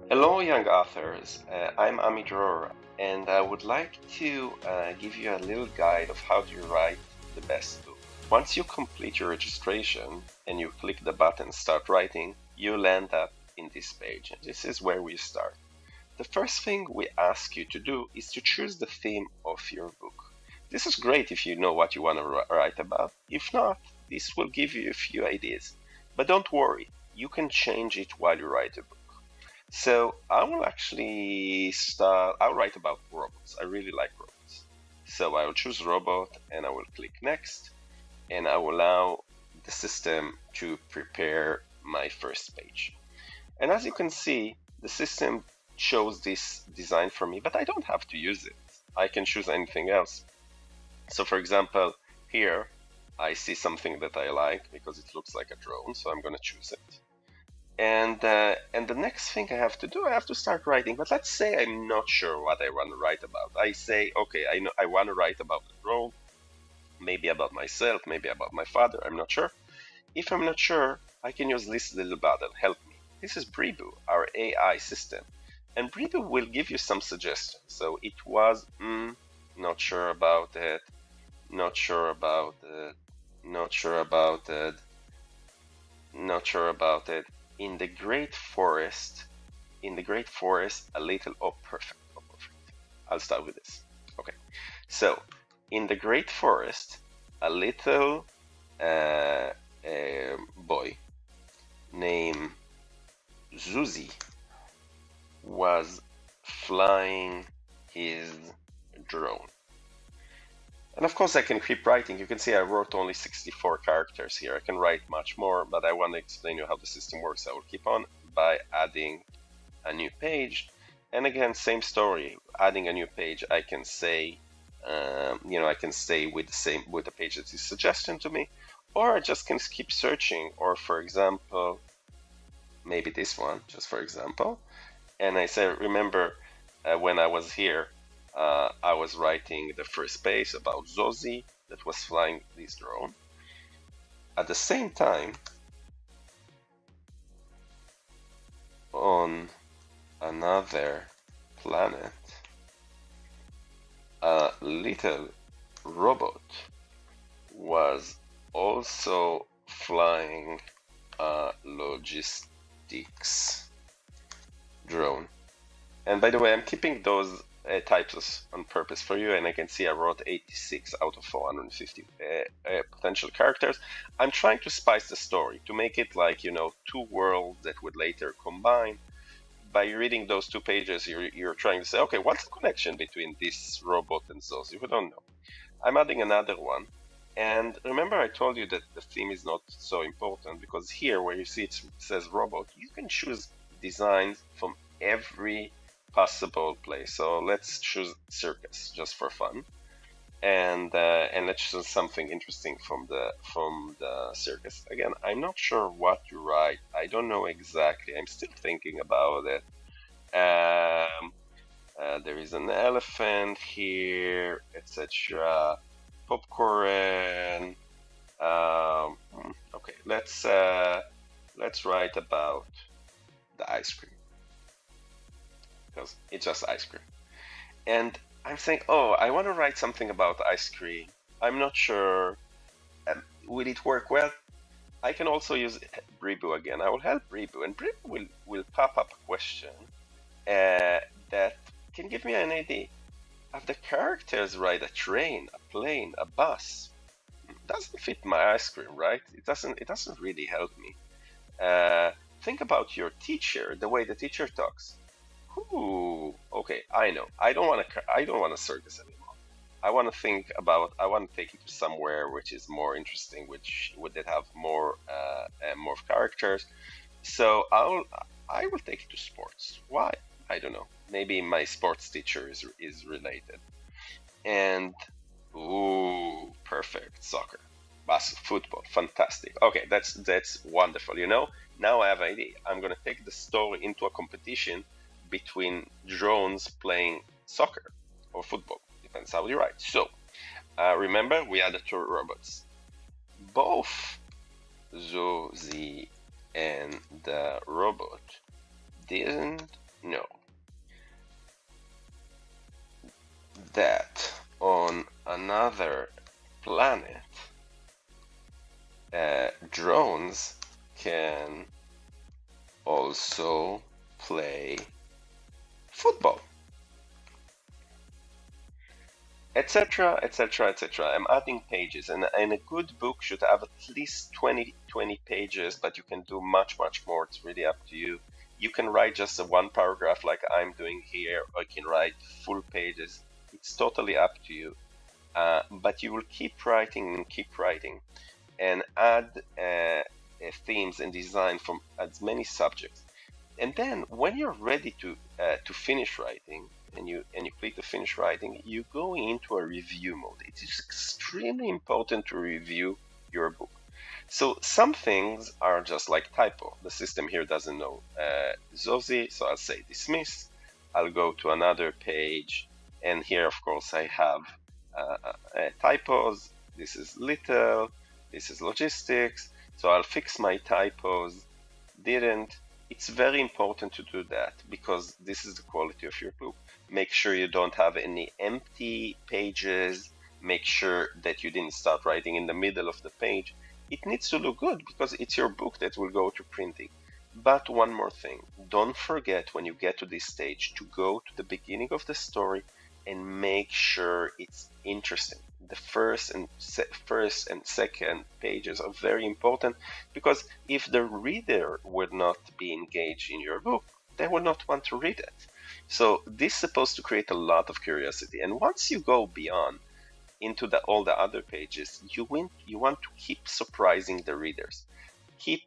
Hello, young authors. I'm Dror, and I would like to give you a little guide of how to write the best book. Once you complete your registration and you click the button Start Writing, you'll end up in this page. And this is where we start. The first thing we ask you to do is to choose the theme of your book. This is great if you know what you want to write about. If not, this will give you a few ideas. But don't worry, you can change it while you write a book. So I will actually start, I'll write about robots. I really like robots. So I will choose robot and I will click next and I will allow the system to prepare my first page. And as you can see, the system chose this design for me, but I don't have to use it. I can choose anything else. So for example, here I see something that I like because it looks like a drone, so I'm going to choose it. And the next thing I have to do, I have to start writing. But let's say I'm not sure what I want to write about. I say, okay, I know I want to write about the role, maybe about myself, maybe about my father. I'm not sure. If I'm not sure, I can use this little button, help me. This is BriBooks, our AI system, and BriBooks will give you some suggestions. So it was, not sure about it, not sure about it, not sure about it, not sure about it. In the great forest, a little, oh, perfect. I'll start with this. Okay. So, in the great forest, a little boy named Zuzi was flying his drone. And of course I can keep writing. You can see I wrote only 64 characters here. I can write much more, but I want to explain you how the system works. I will keep on by adding a new page. And again, same story. Adding a new page, I can say, I can stay with the page that is suggestion to me, or I just can keep searching. Or for example, maybe this one, just for example. And I say, remember when I was here, I was writing the first page about Zozi that was flying this drone. At the same time, on another planet, a little robot was also flying a logistics drone. And by the way, I'm keeping those types on purpose for you, and I can see I wrote 86 out of 450 potential characters. I'm trying to spice the story to make it like, two worlds that would later combine. By reading those two pages, you're trying to say, okay, what's the connection between this robot and Zozi? We don't know. I'm adding another one. And remember I told you that the theme is not so important, because here where you see it says robot, you can choose designs from every possible place. So let's choose circus just for fun, and let's choose something interesting from the circus. Again, I'm not sure what to write. I don't know exactly. I'm still thinking about it. There is an elephant here, etc. Popcorn. Okay, let's write about the ice cream, because it's just ice cream. And I'm saying, oh, I want to write something about ice cream. I'm not sure. Will it work well? I can also use BriBooks again. I will help BriBooks, and BriBooks will pop up a question that can give me an idea. Have the characters ride a train, a plane, a bus? Doesn't fit my ice cream, right? It doesn't really help me. Think about your teacher, the way the teacher talks. Ooh, okay, I know. I don't want a circus anymore. I want to think about. I want to take it to somewhere which is more interesting, which would have more more characters. So I will take it to sports. Why? I don't know. Maybe my sports teacher is related. And ooh, perfect. Soccer, basketball, football, fantastic. Okay, that's wonderful. Now I have an idea. I'm gonna take the story into a competition between drones playing soccer or football. Depends how you write. So remember, we added two robots. Both Zozi and the robot didn't that on another planet, drones can also play football, etc., etc., etc. I'm adding pages, and a good book should have at least 20 pages, but you can do much, much more. It's really up to you. You can write just a one paragraph like I'm doing here, or you can write full pages. It's totally up to you. But you will keep writing and keep writing, and add themes and design from as many subjects. And then when you're ready to finish writing, and you click the finish writing, you go into a review mode. It is extremely important to review your book. So some things are just like typo. The system here doesn't know Zosi, so I'll say dismiss. I'll go to another page, and here, of course, I have typos. This is little. This is logistics. So I'll fix my typos. Didn't. It's very important to do that because this is the quality of your book. Make sure you don't have any empty pages. Make sure that you didn't start writing in the middle of the page. It needs to look good because it's your book that will go to printing. But one more thing, don't forget when you get to this stage to go to the beginning of the story and make sure it's interesting. The first and second pages are very important because if the reader would not be engaged in your book, they will not want to read it. So this is supposed to create a lot of curiosity. And once you go beyond into all the other pages, you want to keep surprising the readers. Keep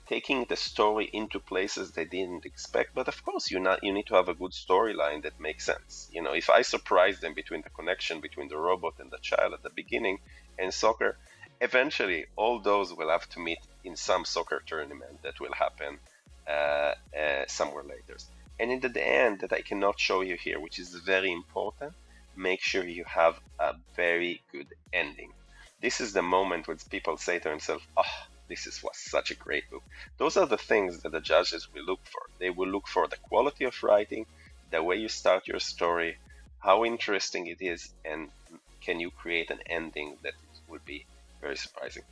taking the story into places they didn't expect. But of course, you need to have a good storyline that makes sense. You know, if I surprise them between the connection between the robot and the child at the beginning and soccer, eventually all those will have to meet in some soccer tournament that will happen somewhere later. And in the end, that I cannot show you here, which is very important, make sure you have a very good ending. This is the moment when people say to themselves, "Oh, was such a great book." Those are the things that the judges will look for. They will look for the quality of writing, the way you start your story, how interesting it is, and can you create an ending that will be very surprising.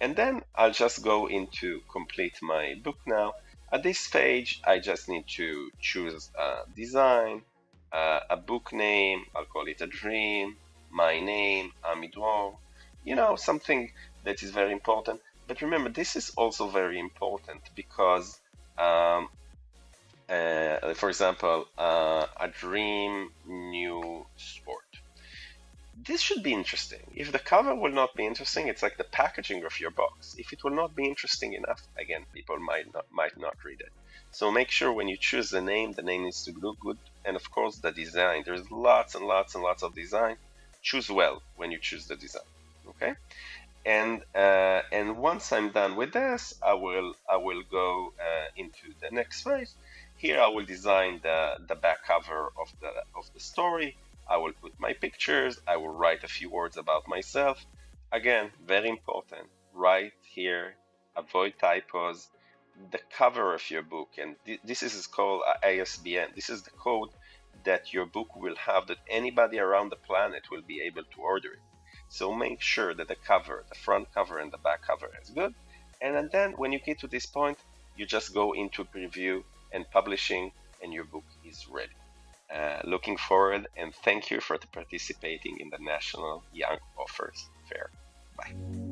And then I'll just go into complete my book now. At this page, I just need to choose a design, a book name. I'll call it A Dream, my name, Ami Dror, something that is very important. But remember, this is also very important because, for example, A Dream New Sport. This should be interesting. If the cover will not be interesting, it's like the packaging of your box. If it will not be interesting enough, again, people might not read it. So make sure when you choose the name needs to look good. And of course, the design. There's lots and lots and lots of design. Choose well when you choose the design. Okay. And once I'm done with this, I will go into the next phase. Here I will design the back cover of the story. I will put my pictures. I will write a few words about myself. Again, very important. Write here. Avoid typos. The cover of your book, and this is called ISBN. This is the code that your book will have, that anybody around the planet will be able to order it. So make sure that the cover, the front cover and the back cover is good. And then when you get to this point, you just go into preview and publishing, and your book is ready. Looking forward, and thank you for participating in the National Young Authors Fair. Bye.